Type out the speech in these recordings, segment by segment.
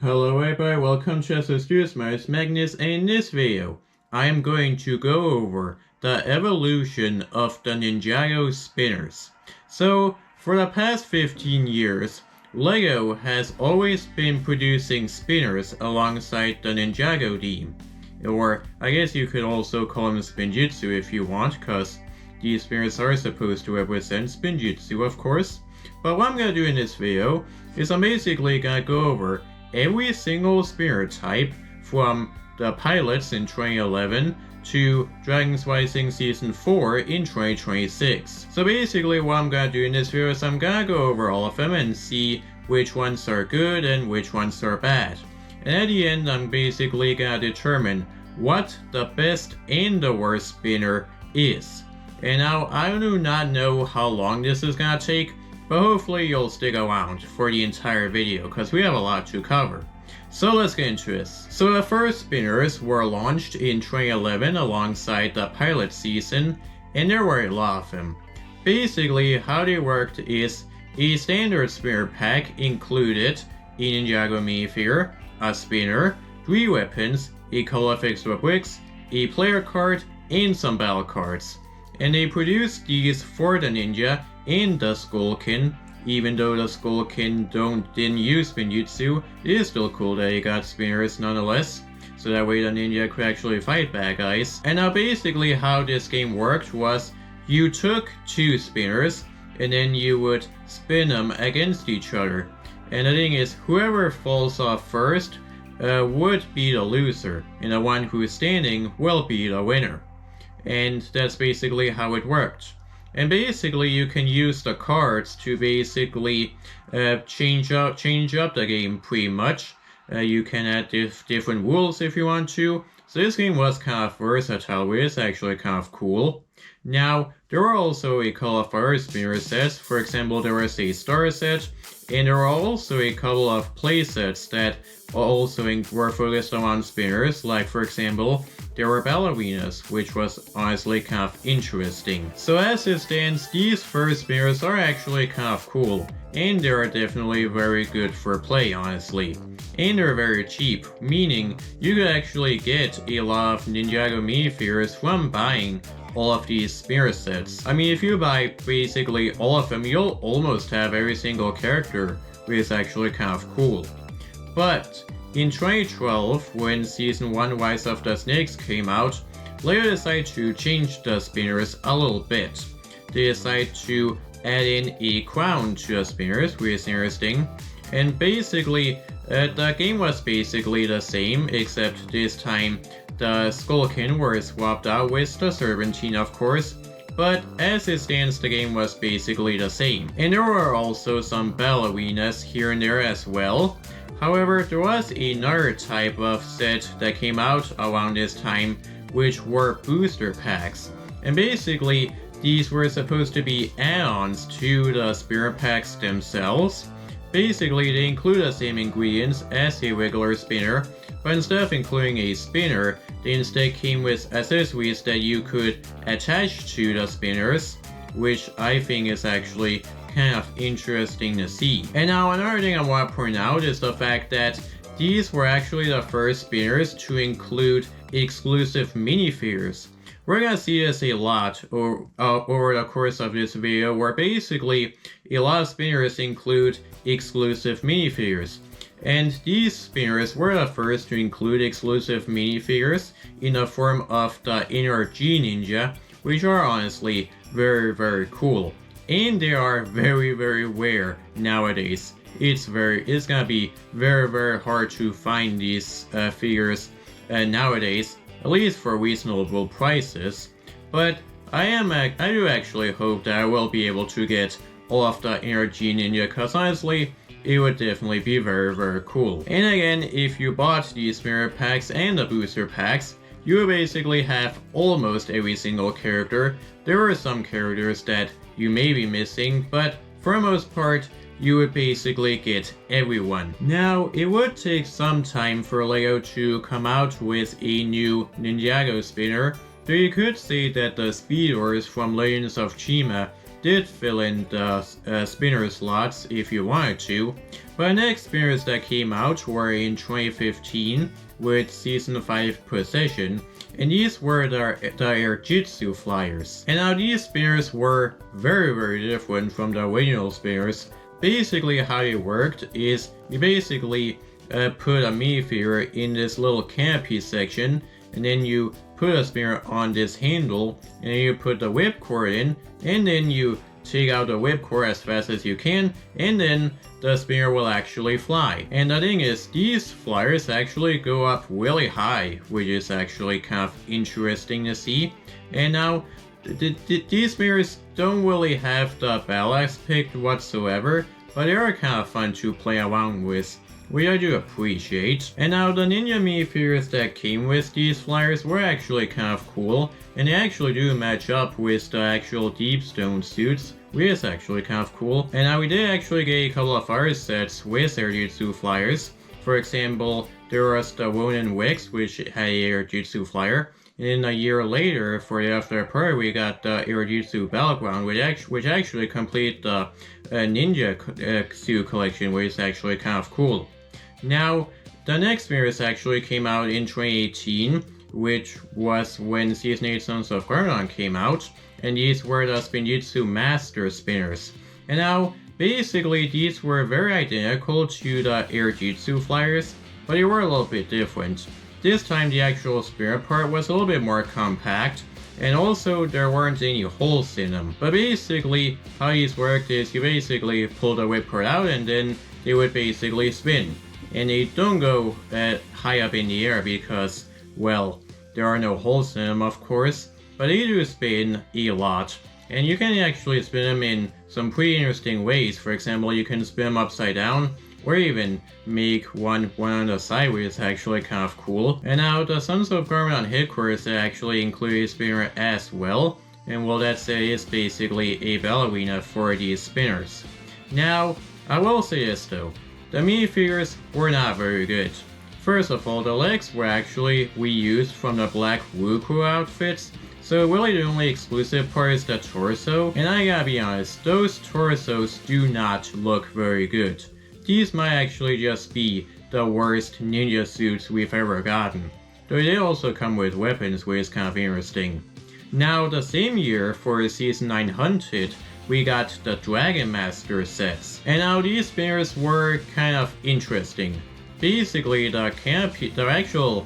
Hello everybody, welcome to Studios. My name is Magnus, and in this video, I am going to go over the evolution of the Ninjago spinners. So, for the past 15 years, LEGO has always been producing spinners alongside the Ninjago team. Or, I guess you could also call them Spinjitzu if you want, cause these spinners are supposed to represent Spinjitzu, of course. But what I'm gonna do in this video is I'm basically gonna go over every single spinner type from the pilots in 2011 to Dragon's Rising Season 4 in 2026. So basically what I'm gonna do in this video is I'm gonna go over all of them and see which ones are good and which ones are bad. And at the end I'm basically gonna determine what the best and the worst spinner is. And now I do not know how long this is gonna take, but hopefully you'll stick around for the entire video because we have a lot to cover. So let's get into this. So the first spinners were launched in 2011 alongside the pilot season, and there were a lot of them. Basically how they worked is a standard spinner pack included a Ninjago minifigure, a spinner, 3 weapons, a couple of extra bricks, a player card, and some battle cards. And they produced these for the Ninja and the Skullkin. Even though the Skullkin didn't use Spinjitzu, it is still cool that he got spinners nonetheless. So that way the Ninja could actually fight bad guys. And now basically how this game worked was you took 2 spinners and then you would spin them against each other. And the thing is, whoever falls off first would be the loser, and the one who is standing will be the winner. And that's basically how it worked. And basically you can use the cards to basically change up the game pretty much. You can add different rules if you want to. So this game was kind of versatile, which is actually kind of cool. Now, there were also a couple of other spinner sets. For example, there was a star set, and there were also a couple of play sets that also were focused around spinners. Like, for example, there were ballerinas, which was honestly kind of interesting. So as it stands, these first spinners are actually kind of cool, and they are definitely very good for play, honestly. And they're very cheap, meaning you could actually get a lot of Ninjago minifigures from buying all of these spinner sets. I mean, if you buy basically all of them, you'll almost have every single character, which is actually kind of cool. But in 2012, when Season 1 Rise of the Snakes came out, LEGO decided to change the spinners a little bit. They decided to add in a crown to the spinners, which is interesting. And basically, the game was basically the same, except this time the Skullkin were swapped out with the Serpentine, of course. But as it stands, the game was basically the same. And there were also some ballerinas here and there as well. However, there was another type of set that came out around this time, which were booster packs. And basically, these were supposed to be add-ons to the spinner packs themselves. Basically, they include the same ingredients as a regular spinner, but instead of including a spinner, they instead came with accessories that you could attach to the spinners, which I think is actually kind of interesting to see. And now another thing I want to point out is the fact that these were actually the first spinners to include exclusive minifigures. We're gonna see this a lot over the course of this video, where basically a lot of spinners include exclusive minifigures. And these spinners were the first to include exclusive minifigures in the form of the NRG Ninja, which are honestly very, very cool. And they are very, very rare nowadays. It's gonna be very, very hard to find these figures nowadays, at least for reasonable prices. But I do actually hope that I will be able to get all of the NRG Ninja, because honestly, it would definitely be very, very cool. And again, if you bought these spinner packs and the booster packs, you would basically have almost every single character. There are some characters that you may be missing, but for the most part, you would basically get everyone. Now, it would take some time for LEGO to come out with a new Ninjago spinner, so you could say that the Speedors from Legends of Chima did fill in the spinner slots if you wanted to. But the next spinners that came out were in 2015 with Season 5 Possession, and these were the Airjitsu flyers. And now these spinners were very different from the original spinners. Basically how it worked is you basically put a minifigure in this little canopy section, and then you put a spinner on this handle, and then you put the whipcord in, and then you take out the whipcord as fast as you can, and then the spinner will actually fly. And the thing is, these flyers actually go up really high, which is actually kind of interesting to see. And now, these spinners don't really have the battle aspect whatsoever, but they are kind of fun to play around with, which I do appreciate. And now the ninja minifigures that came with these flyers were actually kind of cool, and they actually do match up with the actual Deep Stone suits, which is actually kind of cool. And now we did actually get a couple of other sets with Airjitsu flyers. For example, there was the Ronin Wix, which had a Airjitsu flyer. And then a year later, for the After Party, we got the Airjitsu Battleground, which actually completed the Ninja suit collection, which is actually kind of cool. Now, the next spinners actually came out in 2018, which was when Season 8 Sons of Garmadon came out, and these were the Spinjitzu Master spinners. And now, basically, these were very identical to the Airjitsu flyers, but they were a little bit different. This time, the actual spinner part was a little bit more compact, and also there weren't any holes in them. But basically, how these worked is you basically pull the whipcord out, and then they would basically spin. And they don't go high up in the air because, well, there are no holes in them, of course, but they do spin a lot. And you can actually spin them in some pretty interesting ways. For example, you can spin them upside down, or even make one on the side, which is actually kind of cool. And now the Sons of Garmadon headquarters actually include a spinner as well, and well, that is basically a ballerina for these spinners. Now, I will say this though, the minifigures were not very good. First of all, the legs were actually reused from the Black Wuku outfits, so really the only exclusive part is the torso, and I gotta be honest, those torsos do not look very good. These might actually just be the worst ninja suits we've ever gotten, though they also come with weapons, which is kind of interesting. Now, the same year, for Season 9 Hunted, we got the Dragon Master sets, and now these spinners were kind of interesting. Basically, the actual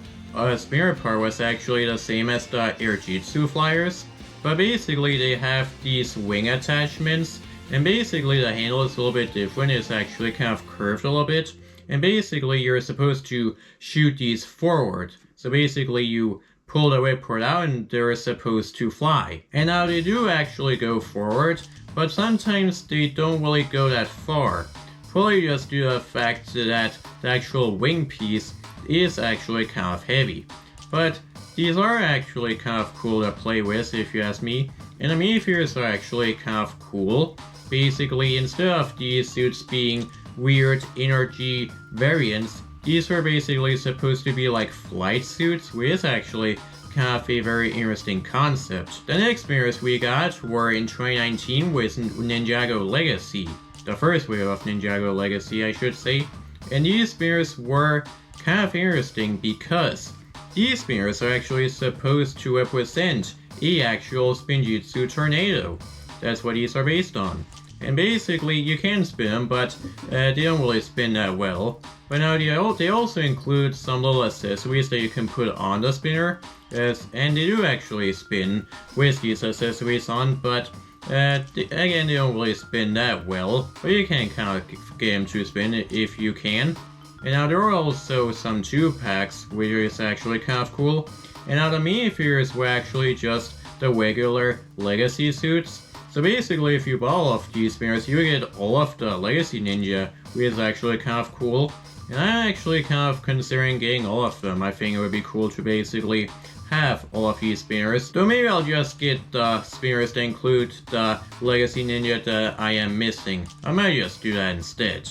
spinner part was actually the same as the Airjitsu flyers, but basically they have these wing attachments, and basically the handle is a little bit different. It's actually kind of curved a little bit, and basically you're supposed to shoot these forward. So basically you pull the whipcord out and they're supposed to fly. And now they do actually go forward, but sometimes they don't really go that far. Probably just due to the fact that the actual wing piece is actually kind of heavy. But these are actually kind of cool to play with, if you ask me. And the minifigures are actually kind of cool. Basically, instead of these suits being weird energy variants, these are basically supposed to be like flight suits, which is actually kind of a very interesting concept. The next spinners we got were in 2019 with Ninjago Legacy. The first wave of Ninjago Legacy, I should say. And these spinners were kind of interesting because these spinners are actually supposed to represent a actual Spinjitzu tornado. That's what these are based on. And basically, you can spin them, but they don't really spin that well. But now they also include some little accessories that you can put on the spinner, and they do actually spin with these accessories on, but again, they don't really spin that well, but you can kind of get them to spin if you can. And now there are also some 2-packs, which is actually kind of cool. And now the minifigures were actually just the regular Legacy suits. So basically, if you bought all of these spinners, you get all of the Legacy Ninja, which is actually kind of cool. And I'm actually kind of considering getting all of them. I think it would be cool to basically have all of these spinners. Though maybe I'll just get the spinners that include the Legacy Ninja that I am missing. I might just do that instead.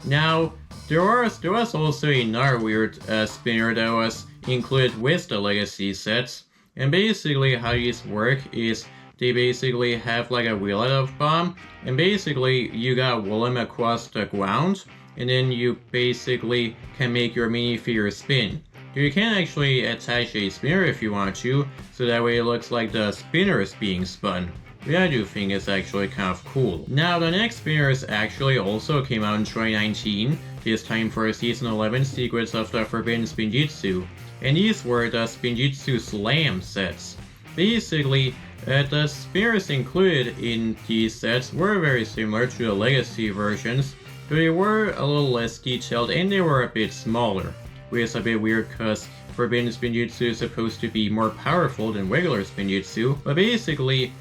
Now, there was also another weird spinner that was included with the Legacy sets. And basically how these work is they basically have like a wheel of bomb, and basically you gotta roll them across the ground, and then you basically can make your minifigure spin. You can actually attach a spinner if you want to, so that way it looks like the spinner is being spun. Which I do think is actually kind of cool. Now the next spinners actually also came out in 2019, this time for Season 11 Secrets of the Forbidden Spinjitzu, and these were the Spinjitzu Slam sets. Basically, the spinners included in these sets were very similar to the legacy versions, but they were a little less detailed and they were a bit smaller. Which is a bit weird because Forbidden Spinjitzu is supposed to be more powerful than regular Spinjitzu, but basically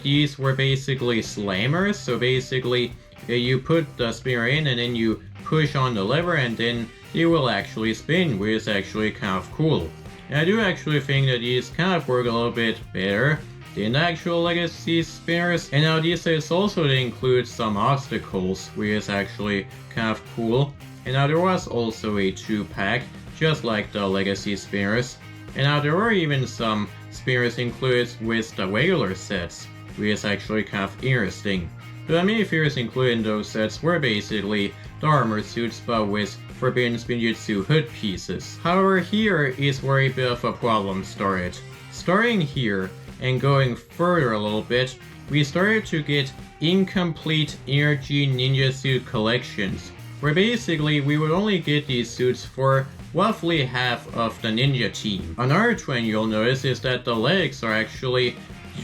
these were basically slammers, so basically you put the spinner in and then you push on the lever and then it will actually spin, which is actually kind of cool. And I do actually think that these kind of work a little bit better than the actual legacy spinners. And now these sets also include some obstacles, which is actually kind of cool. And now there was also a 2-pack, just like the legacy spinners. And now there were even some spinners included with the regular sets, which is actually kind of interesting. The minifigures included in those sets were basically the armor suits but with Forbidden Spinjitzu hood pieces. However, here is where a bit of a problem started. Starting here and going further a little bit, we started to get incomplete Energy Ninja Suit collections, where basically we would only get these suits for roughly half of the ninja team. Another trend you'll notice is that the legs are actually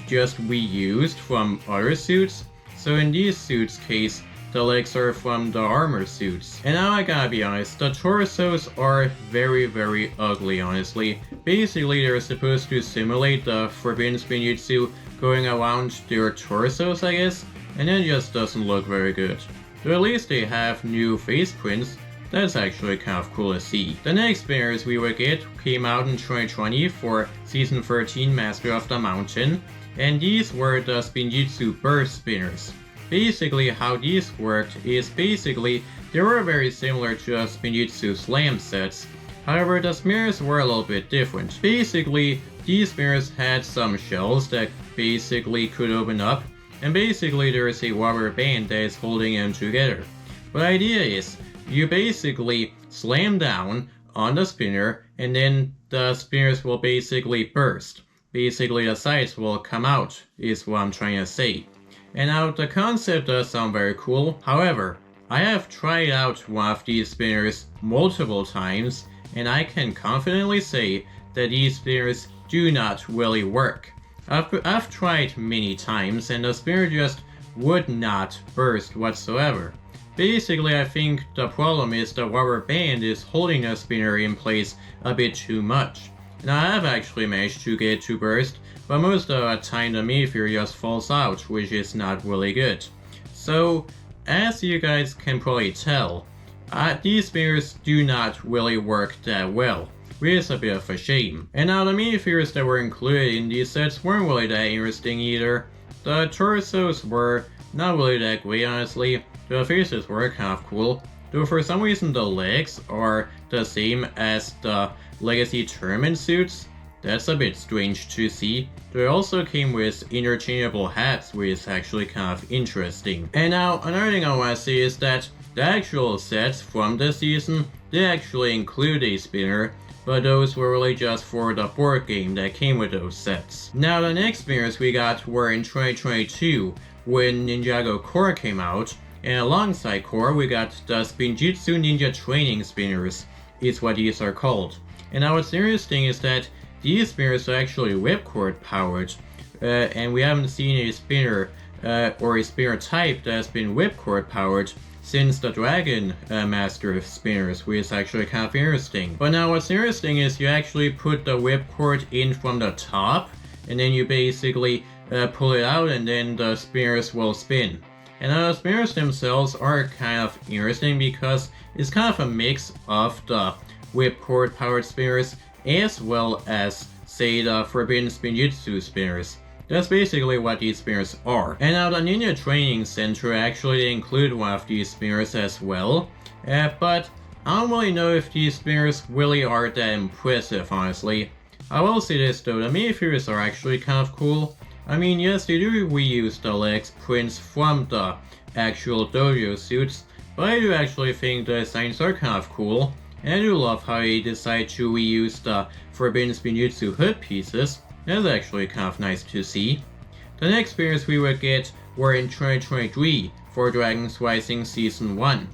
just reused from other suits, so in these suits' case, the legs are from the armor suits. And now I gotta be honest, the torsos are very ugly, honestly. Basically, they're supposed to simulate the Forbidden Spinjitzu going around their torsos, I guess, and it just doesn't look very good. But at least they have new face prints. That's actually kind of cool to see. The next spinners we would get came out in 2020 for Season 13 Master of the Mountain, and these were the Spinjitzu Burst spinners. Basically how these worked is basically they were very similar to the Spinjitzu Slam sets, however the spinners were a little bit different. Basically these spinners had some shells that basically could open up, and basically there is a rubber band that is holding them together. But the idea is, you basically slam down on the spinner and then the spinners will basically burst. Basically the sides will come out, is what I'm trying to say. And now the concept does sound very cool, however, I have tried out one of these spinners multiple times and I can confidently say that these spinners do not really work. I've tried many times and the spinner just would not burst whatsoever. Basically, I think the problem is the rubber band is holding the spinner in place a bit too much. Now I have actually managed to get it to burst, but most of the time the minifigure just falls out, which is not really good. So, as you guys can probably tell, these spinners do not really work that well, which is a bit of a shame. And now the minifigures that were included in these sets weren't really that interesting either. The torsos were not really that great, honestly. The faces were kind of cool, though for some reason the legs are the same as the Legacy Tournament suits. That's a bit strange to see. They also came with interchangeable hats, which is actually kind of interesting. And now another thing I want to say is that the actual sets from this season, they actually include a spinner, but those were really just for the board game that came with those sets. Now the next spinners we got were in 2022 when Ninjago Core came out, and alongside Core we got the Spinjitzu Ninja Training Spinners, is what these are called. And now what's interesting is that these spinners are actually whipcord powered, and we haven't seen a spinner or a spinner type that has been whipcord powered since the Dragon Master spinners, which is actually kind of interesting. But now what's interesting is you actually put the whipcord in from the top, and then you basically pull it out and then the spinners will spin. And now the spinners themselves are kind of interesting because it's kind of a mix of the whipcord powered spinners as well as, say, the Forbidden Spinjitzu spinners. That's basically what these spinners are. And now the Ninja Training Center actually include one of these spinners as well, but I don't really know if these spinners really are that impressive, honestly. I will say this though, the minifigures are actually kind of cool. I mean, yes, they do reuse the legs prints from the actual dojo suits, but I do actually think the designs are kind of cool, and I do love how they decide to reuse the Forbidden Spinjitzu hood pieces. That's actually kind of nice to see. The next spinners we would get were in 2023 for Dragon's Rising Season 1,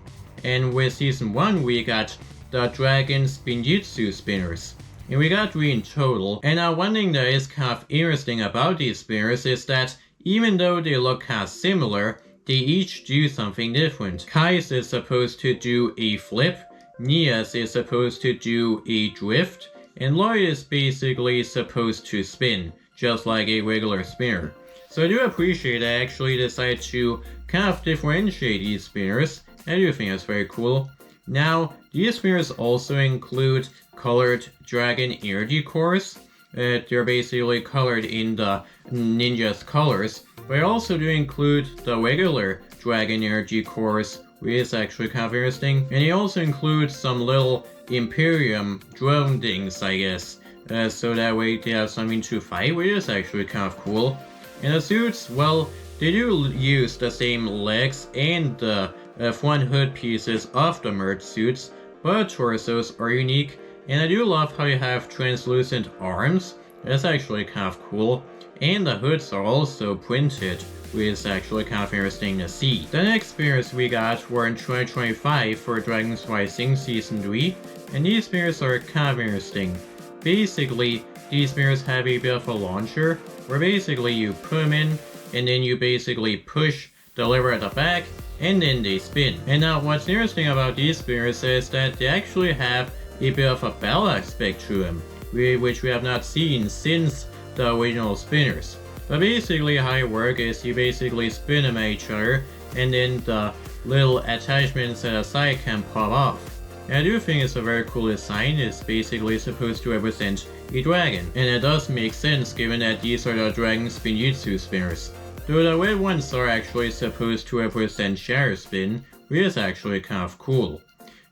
and with Season 1 we got the Dragon Spinjitzu spinners. And we got 3 in total, and now one thing that is kind of interesting about these spinners is that even though they look kind of similar, they each do something different. Kai's is supposed to do a flip, Nia's is supposed to do a drift, and Lloyd is basically supposed to spin, just like a regular spinner. So I do appreciate they actually decided to kind of differentiate these spinners. I do think that's very cool. Now, these spinners also include colored dragon energy cores. They're basically colored in the ninja's colors, but they also do include the regular dragon energy cores, which is actually kind of interesting. And they also include some little Imperium drone things, I guess, so that way they have something to fight, which is actually kind of cool. And the suits, well, they do use the same legs and the front hood pieces of the merged suits, but torsos are unique, and I do love how you have translucent arms. That's actually kind of cool, and the hoods are also printed, which is actually kind of interesting to see. The next spinners we got were in 2025 for Dragon's Rising Season 3, and these spinners are kind of interesting. Basically, these spinners have a bit of a launcher, where basically you put them in, and then you basically push the lever at the back, and then they spin. And now what's interesting about these spinners is that they actually have a bit of a battle aspect to them, which we have not seen since the original spinners. But basically how it works is you basically spin them at each other, and then the little attachments at the side can pop off. And I do think it's a very cool design. It's basically supposed to represent a dragon, and it does make sense given that these are the Dragon Spinjitzu spinners. Though the red ones are actually supposed to represent Shadow Spin, which is actually kind of cool.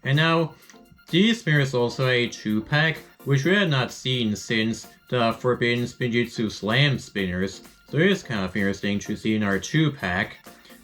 And now, these spinners also have a 2-pack, which we had not seen since the Forbidden Spinjitzu Slam spinners, so it is kind of interesting to see in our 2-pack.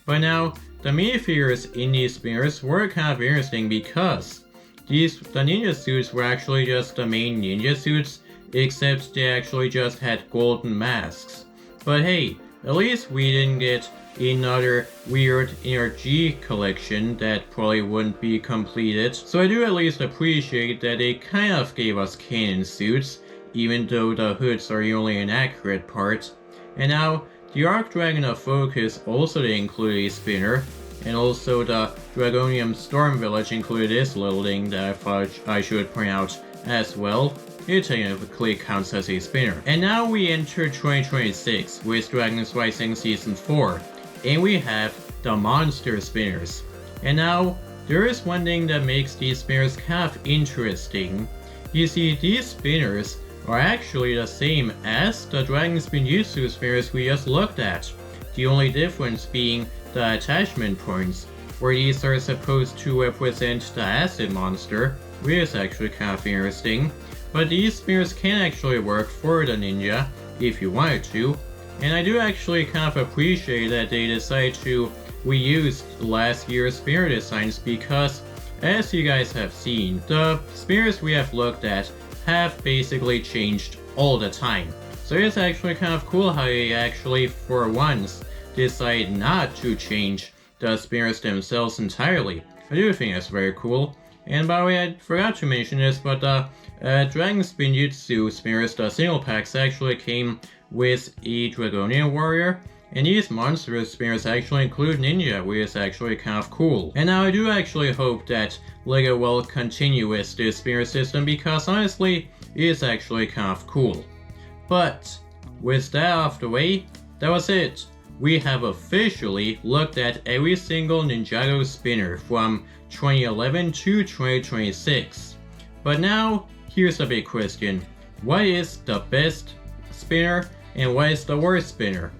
But now, the minifigures in these spinners were kind of interesting because the ninja suits were actually just the main ninja suits, except they actually just had golden masks. But hey, at least we didn't get another weird NRG collection that probably wouldn't be completed. So I do at least appreciate that they kind of gave us canon suits, even though the hoods are the only inaccurate part. And now, the Arc Dragon of Focus also did include a spinner, and also the Dragonium Storm Village included this little thing that I thought I should point out as well. It technically counts as a spinner. And now we enter 2026 with Dragon's Rising Season 4, and we have the monster spinners. And now, there is one thing that makes these spinners kind of interesting. You see, these spinners are actually the same as the Dragon Spinjitzu spinners we just looked at. The only difference being the attachment points, where these are supposed to represent the acid monster, which is actually kind of interesting. But these spinners can actually work for the ninja if you wanted to, and I do actually kind of appreciate that they decided to reuse last year's spinner designs because, as you guys have seen, the spinners we have looked at have basically changed all the time. So it's actually kind of cool how they actually, for once, decide not to change the spinners themselves entirely. I do think that's very cool. And by the way, I forgot to mention this, but the Dragon Spinjitzu spinners, the single packs, actually came with a Dragonian Warrior, and these monster spinners actually include Ninja, which is actually kind of cool. And now I do actually hope that LEGO will continue with this spinner system because honestly, it is actually kind of cool. But with that out of the way, that was it. We have officially looked at every single Ninjago spinner from 2011 to 2026. But now, here's a big question. What is the best spinner and what is the worst spinner?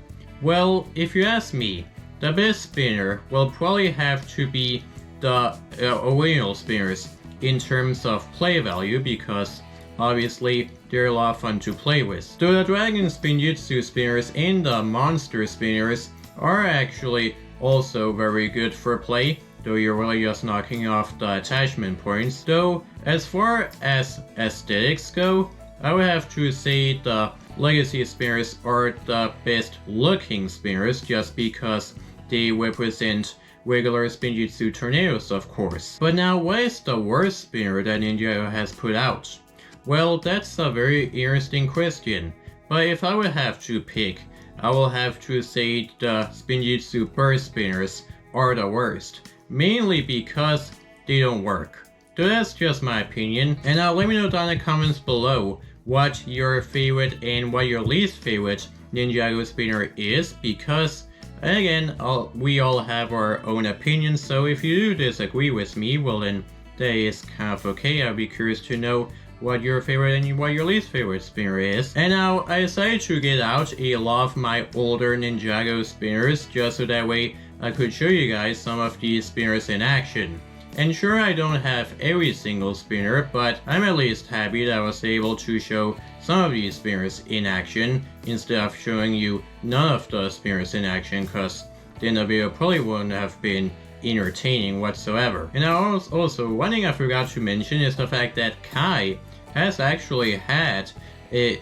Well, if you ask me, the best spinner will probably have to be the original spinners in terms of play value because obviously they're a lot of fun to play with. So the Dragon Spinjitzu spinners and the Monster spinners are actually also very good for play, though you're really just knocking off the attachment points. Though, as far as aesthetics go, I would have to say the Legacy spinners are the best looking spinners just because they represent regular Spinjitzu tornadoes, of course. But now, what is the worst spinner that Ninjago has put out? Well, that's a very interesting question. But if I would have to pick, I will have to say the Spinjitzu burst spinners are the worst. Mainly because they don't work. So that's just my opinion. And now let me know down in the comments below what your favorite and what your least favorite Ninjago spinner is, because again, we all have our own opinions, so if you do disagree with me, well then that is kind of okay. I'd be curious to know what your favorite and what your least favorite spinner is. And now I decided to get out a lot of my older Ninjago spinners just so that way I could show you guys some of these spinners in action. And sure, I don't have every single spinner, but I'm at least happy that I was able to show some of these spinners in action instead of showing you none of the spinners in action, because then the video probably wouldn't have been entertaining whatsoever. And now also, one thing I forgot to mention is the fact that Kai has actually had a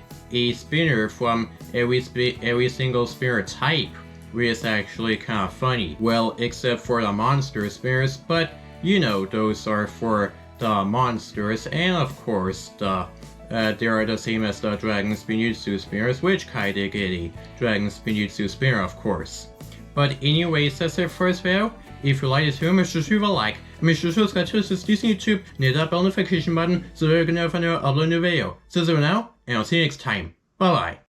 spinner from every single spinner type, which is actually kind of funny. Well, except for the monster spinners, but you know, those are for the monsters, and of course, they are the same as the Dragon Spinjitzu spinners, which Kai did get a Dragon Spinjitzu spinner, of course. But anyways, that's it for this video. If you like this video, make sure to leave a like, and make sure to subscribe to this YouTube, and hit that bell notification button so that you can never find out when I upload a new video. So that's it for now, and I'll see you next time. Bye bye.